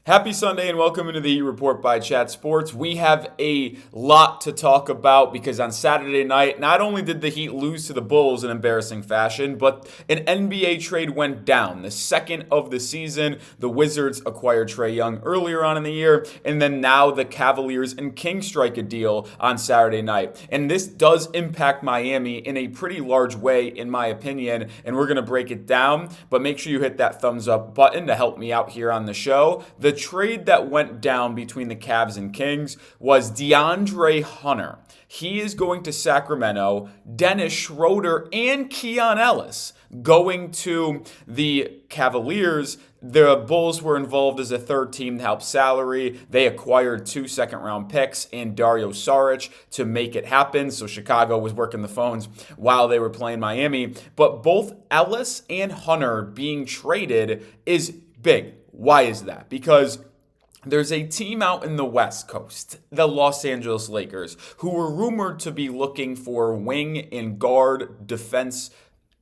Happy Sunday and welcome into the Heat Report by Chat Sports. We have a lot to talk about because on Saturday night, not only did the Heat lose to the Bulls in embarrassing fashion, but an NBA trade went down. The second of the season, the Wizards acquired Trae Young earlier on in the year, and then now the Cavaliers and Kings strike a deal on Saturday night. And this does impact Miami in a pretty large way, in my opinion, and we're going to break it down. But make sure you hit that thumbs up button to help me out here on the show. The trade that went down between the Cavs and Kings was DeAndre Hunter. He is going to Sacramento. Dennis Schroder and Keon Ellis going to the Cavaliers. The Bulls were involved as a third team to help salary. They acquired 2 second-round picks and Dario Saric to make it happen. So Chicago was working the phones while they were playing Miami. But both Ellis and Hunter being traded is big. Why is that? Because there's a team out in the West Coast, the Los Angeles Lakers, who were rumored to be looking for wing and guard defense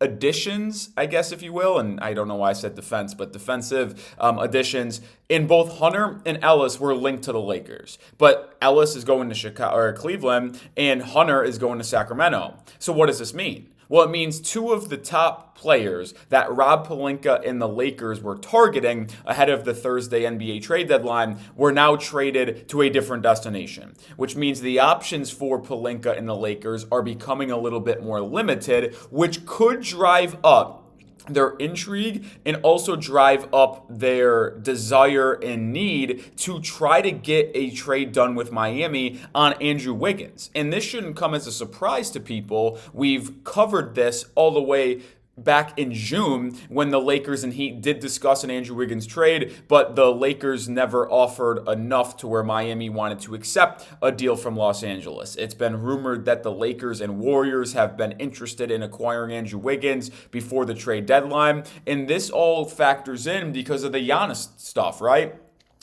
additions, I guess, if you will. And I don't know why I said defense, but defensive additions. And both Hunter and Ellis were linked to the Lakers. But Ellis is going to Chicago or Cleveland, and Hunter is going to Sacramento. So what does this mean? Well, it means 2 of the top players that Rob Pelinka and the Lakers were targeting ahead of the Thursday NBA trade deadline were now traded to a different destination, which means the options for Pelinka and the Lakers are becoming a little bit more limited, which could drive up their intrigue and also drive up their desire and need to try to get a trade done with Miami on Andrew Wiggins. And this shouldn't come as a surprise to people. We've covered this all the way back in June when the Lakers and Heat did discuss an Andrew Wiggins trade, but the Lakers never offered enough to where Miami wanted to accept a deal from Los Angeles. It's been rumored that the Lakers and Warriors have been interested in acquiring Andrew Wiggins before the trade deadline, and this all factors in because of the Giannis stuff, right?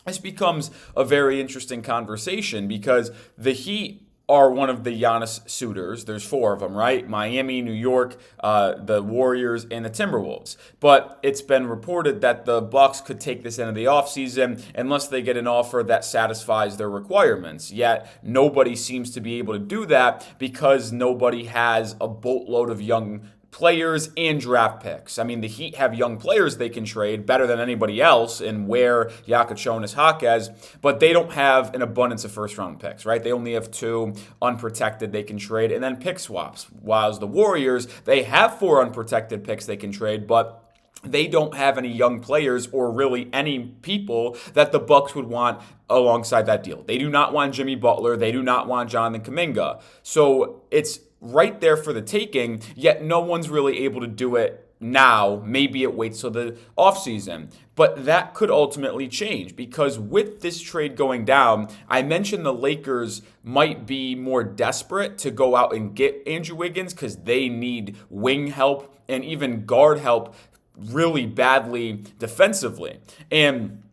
This becomes a very interesting conversation because the Heat are one of the Giannis suitors. There's 4 of them, right? Miami, New York, the Warriors, and the Timberwolves. But it's been reported that the Bucks could take this into the offseason unless they get an offer that satisfies their requirements. Yet nobody seems to be able to do that because nobody has a boatload of young players and draft picks. I mean, the Heat have young players they can trade better than anybody else in Ware, Jonas, Jaquez, but they don't have an abundance of first-round picks, right? They only have 2 unprotected they can trade, and then pick swaps. While the Warriors, they have 4 unprotected picks they can trade, but they don't have any young players or really any people that the Bucks would want alongside that deal. They do not want Jimmy Butler. They do not want Jonathan Kuminga. So it's right there for the taking, yet no one's really able to do it now. Maybe it waits till the offseason. But that could ultimately change because with this trade going down, I mentioned the Lakers might be more desperate to go out and get Andrew Wiggins because they need wing help and even guard help really badly defensively. And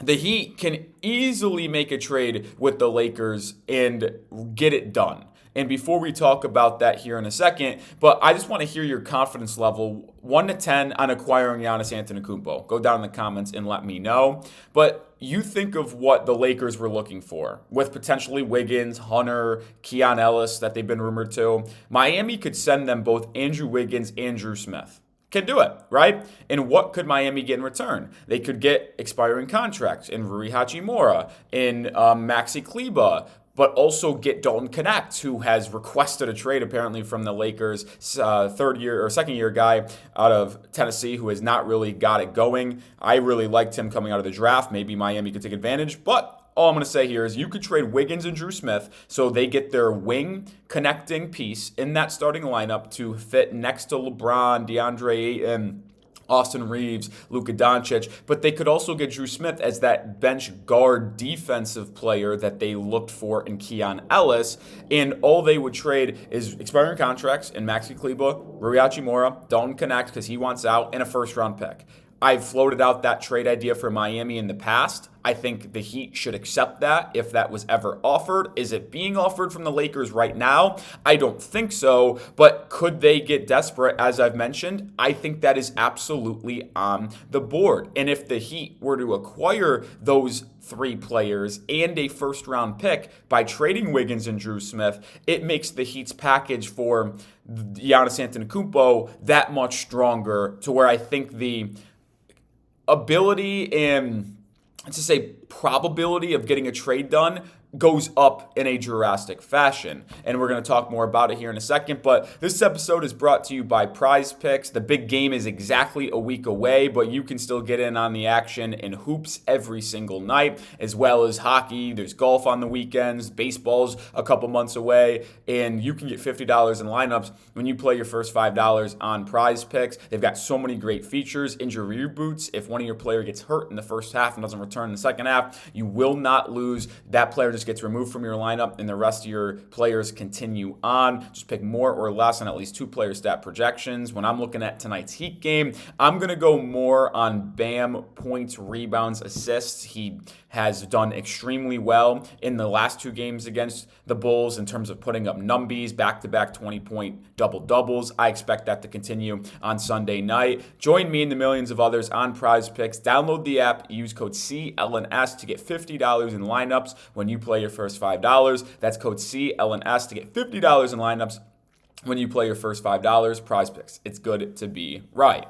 the Heat can easily make a trade with the Lakers and get it done. And before we talk about that here in a second, but I just want to hear your confidence level, 1 to 10 on acquiring Giannis Antetokounmpo. Go down in the comments and let me know. But you think of what the Lakers were looking for with potentially Wiggins, Hunter, Keon Ellis that they've been rumored to. Miami could send them both Andrew Wiggins and Drew Smith. Can do it, right? And what could Miami get in return? They could get expiring contracts in Rui Hachimura, in Maxi Kleber, but also get Dalton Knecht, who has requested a trade apparently from the Lakers, second year guy out of Tennessee who has not really got it going. I really liked him coming out of the draft. Maybe Miami could take advantage, but all I'm going to say here is you could trade Wiggins and Drew Smith so they get their wing connecting piece in that starting lineup to fit next to LeBron, DeAndre Ayton, Austin Reeves, Luka Doncic, but they could also get Drew Smith as that bench guard defensive player that they looked for in Keon Ellis, and all they would trade is expiring contracts in Maxi Kleber, Rui Hachimura, Dalton Knecht because he wants out, and a first-round pick. I've floated out that trade idea for Miami in the past. I think the Heat should accept that if that was ever offered. Is it being offered from the Lakers right now? I don't think so, but could they get desperate, as I've mentioned? I think that is absolutely on the board. And if the Heat were to acquire those 3 players and a first-round pick by trading Wiggins and Drew Smith, it makes the Heat's package for Giannis Antetokounmpo that much stronger, to where I think the ability and, let's just say, probability of getting a trade done goes up in a drastic fashion. And we're going to talk more about it here in a second. But this episode is brought to you by Prize Picks. The big game is exactly a week away, but you can still get in on the action in hoops every single night, as well as hockey. There's golf on the weekends. Baseball's a couple months away. And you can get $50 in lineups when you play your first $5 on Prize Picks. They've got so many great features. Injury reboots. If one of your players gets hurt in the first half and doesn't return in the second half, you will not lose. That player gets removed from your lineup and the rest of your players continue on. Just pick more or less on at least 2 player stat projections. When I'm looking at tonight's Heat game, I'm going to go more on Bam points, rebounds, assists. He has done extremely well in the last 2 games against the Bulls in terms of putting up numbies, back-to-back 20-point double-doubles. I expect that to continue on Sunday night. Join me and the millions of others on Prize Picks. Download the app, use code CLNS to get $50 in lineups when you play your first $5. That's code CLNS to get $50 in lineups when you play your first $5. Prize Picks. It's good to be right.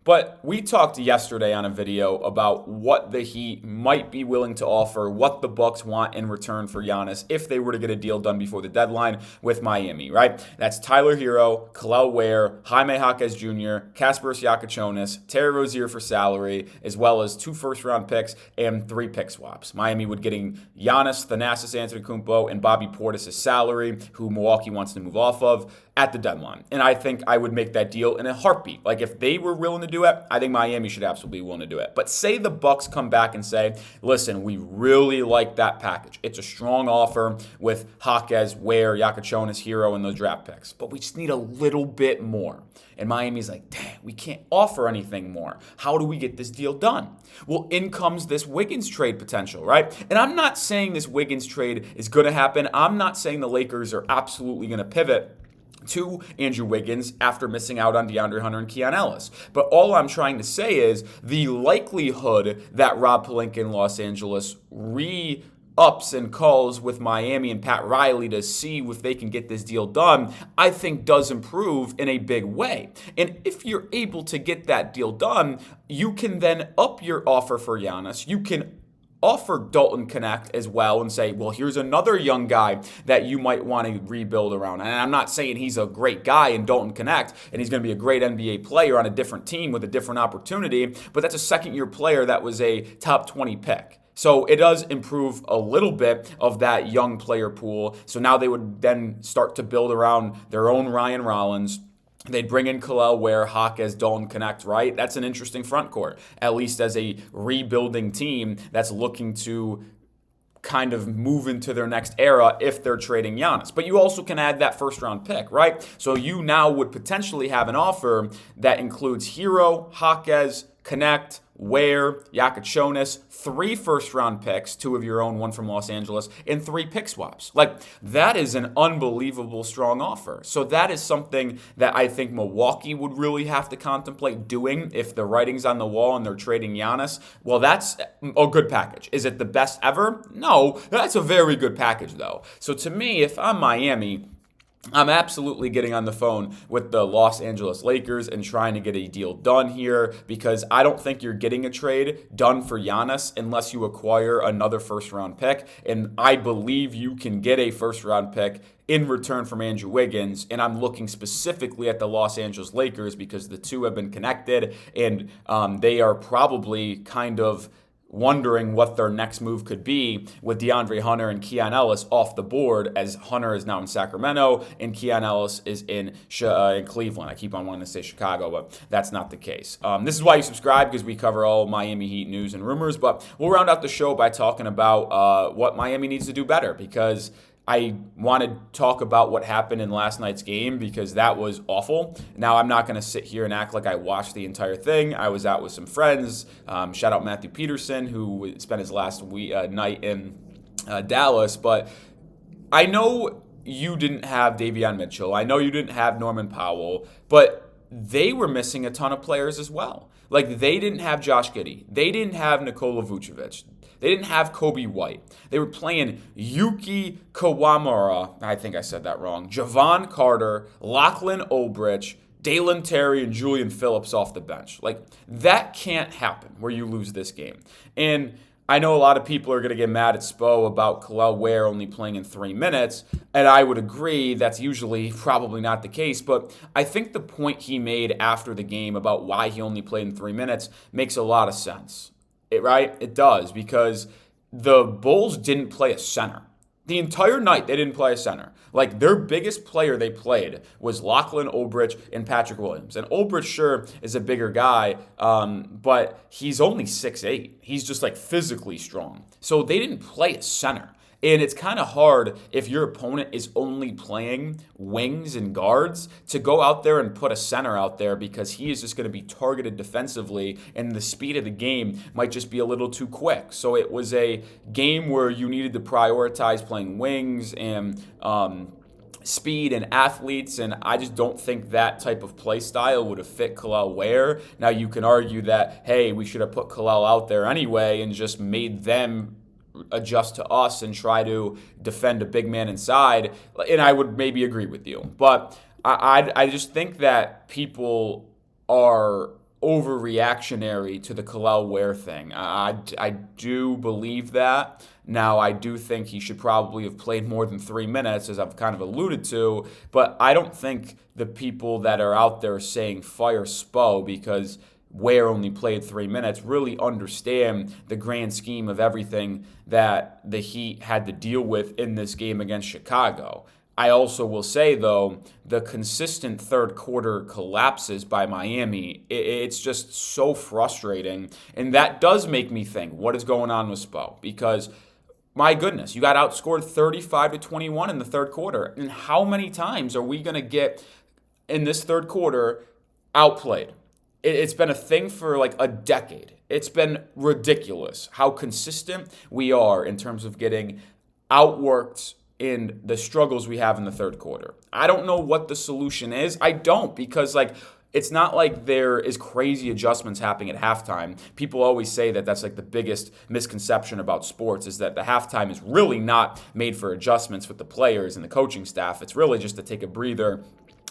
But we talked yesterday on a video about what the Heat might be willing to offer, what the Bucks want in return for Giannis if they were to get a deal done before the deadline with Miami, right? That's Tyler Hero, Kel'el Ware, Jaime Jaquez Jr., Kasparas Giacochonis, Terry Rozier for salary, as well as 2 first-round picks and 3 pick swaps. Miami would getting Giannis, Thanasis Antetokounmpo, and Bobby Portis' salary, who Milwaukee wants to move off of at the deadline. And I think I would make that deal in a heartbeat. Like, if they were willing to do it, I think Miami should absolutely be willing to do it. But say the Bucks come back and say, listen, we really like that package. It's a strong offer with Jaquez, Ware, Giacochonis, Hero, and those draft picks. But we just need a little bit more. And Miami's like, dang, we can't offer anything more. How do we get this deal done? Well, in comes this Wiggins trade potential, right? And I'm not saying this Wiggins trade is going to happen. I'm not saying the Lakers are absolutely going to pivot to Andrew Wiggins after missing out on DeAndre Hunter and Keon Ellis. But all I'm trying to say is the likelihood that Rob Pelinka in Los Angeles ups and calls with Miami and Pat Riley to see if they can get this deal done, I think does improve in a big way. And if you're able to get that deal done, you can then up your offer for Giannis. You can offer Dalton Connect as well and say, well, here's another young guy that you might want to rebuild around. And I'm not saying he's a great guy in Dalton Connect and he's going to be a great NBA player on a different team with a different opportunity, but that's a second-year player that was a top 20 pick. So it does improve a little bit of that young player pool. So now they would then start to build around their own Ryan Rollins. They'd bring in Kel'el Ware, Jaquez, Dalton Connect, right? That's an interesting front court, at least as a rebuilding team that's looking to kind of move into their next era if they're trading Giannis. But you also can add that first-round pick, right? So you now would potentially have an offer that includes Hero, Jaquez, Connect, Ware, Giacochonis, 3 first-round picks, 2 of your own, 1 from Los Angeles, and 3 pick swaps. Like, that is an unbelievable strong offer. So that is something that I think Milwaukee would really have to contemplate doing if the writing's on the wall and they're trading Giannis. Well, that's a good package. Is it the best ever? No, that's a very good package, though. So to me, if I'm Miami, I'm absolutely getting on the phone with the Los Angeles Lakers and trying to get a deal done here, because I don't think you're getting a trade done for Giannis unless you acquire another first-round pick. And I believe you can get a first-round pick in return from Andrew Wiggins, and I'm looking specifically at the Los Angeles Lakers because the two have been connected, and they are probably kind of wondering what their next move could be with DeAndre Hunter and Keon Ellis off the board, as Hunter is now in Sacramento and Keon Ellis is in Cleveland. I keep on wanting to say Chicago, but that's not the case. This is why you subscribe, because we cover all Miami Heat news and rumors, but we'll round out the show by talking about what Miami needs to do better, because I want to talk about what happened in last night's game because that was awful. Now, I'm not going to sit here and act like I watched the entire thing. I was out with some friends. Shout out Matthew Peterson, who spent his last night in Dallas. But I know you didn't have Davion Mitchell. I know you didn't have Norman Powell. But they were missing a ton of players as well. Like, they didn't have Josh Giddey. They didn't have Nikola Vucevic. They didn't have Kobe White. They were playing Yuki Kawamura, I think I said that wrong, Javon Carter, Lachlan Olbrich, Dalen Terry, and Julian Phillips off the bench. Like, that can't happen where you lose this game. And I know a lot of people are going to get mad at Spo about Kel'el Ware only playing in 3 minutes, and I would agree that's usually probably not the case, but I think the point he made after the game about why he only played in 3 minutes makes a lot of sense. Right? It does, because the Bulls didn't play a center. The entire night, they didn't play a center. Like, their biggest player they played was Lachlan Olbrich and Patrick Williams. And Olbrich, sure, is a bigger guy, but he's only 6'8". He's just, like, physically strong. So they didn't play a center. And it's kind of hard if your opponent is only playing wings and guards to go out there and put a center out there because he is just going to be targeted defensively and the speed of the game might just be a little too quick. So it was a game where you needed to prioritize playing wings and speed and athletes, and I just don't think that type of play style would have fit Kel'el Ware. Now you can argue that, hey, we should have put Kel'el out there anyway and just made them adjust to us and try to defend a big man inside, and I would maybe agree with you. But I just think that people are overreactionary to the Kel'el Ware thing. I do believe that. Now, I do think he should probably have played more than 3 minutes, as I've kind of alluded to, but I don't think the people that are out there saying fire Spo because Ware only played 3 minutes really understand the grand scheme of everything that the Heat had to deal with in this game against Chicago. I also will say, though, the consistent third quarter collapses by Miami, it's just so frustrating. And that does make me think, what is going on with Spo? Because, my goodness, you got outscored 35-21 in the third quarter. And how many times are we going to get, in this third quarter, outplayed? It's been a thing for like a decade. It's been ridiculous how consistent we are in terms of getting outworked in the struggles we have in the third quarter. I don't know what the solution is. I don't, because like it's not like there is crazy adjustments happening at halftime. People always say that that's like the biggest misconception about sports is that the halftime is really not made for adjustments with the players and the coaching staff. It's really just to take a breather.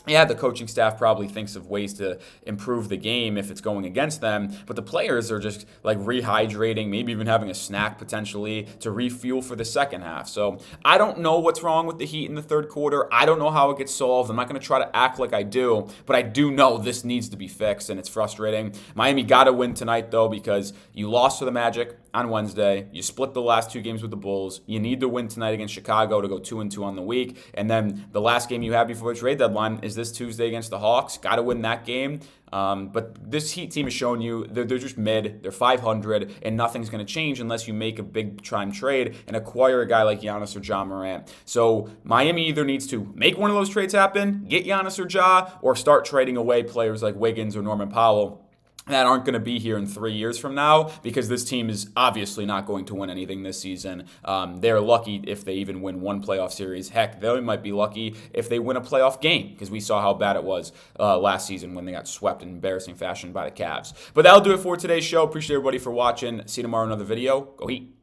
Yeah, the coaching staff probably thinks of ways to improve the game if it's going against them, but the players are just like rehydrating, maybe even having a snack potentially to refuel for the second half. So I don't know what's wrong with the Heat in the third quarter. I don't know how it gets solved. I'm not going to try to act like I do, but I do know this needs to be fixed, and it's frustrating. Miami got to win tonight, though, because you lost to the Magic on Wednesday. You split the last 2 games with the Bulls. You need to win tonight against Chicago to go 2-2 on the week. And then the last game you have before the trade deadline is this Tuesday against the Hawks. Got to win that game. But this Heat team has shown you they're just mid. They're 500, and nothing's going to change unless you make a big-time trade and acquire a guy like Giannis or Ja Morant. So Miami either needs to make one of those trades happen, get Giannis or Ja, or start trading away players like Wiggins or Norman Powell that aren't going to be here in 3 years from now, because this team is obviously not going to win anything this season. They're lucky if they even win one playoff series. Heck, they might be lucky if they win a playoff game, because we saw how bad it was last season when they got swept in embarrassing fashion by the Cavs. But that'll do it for today's show. Appreciate everybody for watching. See you tomorrow in another video. Go Heat.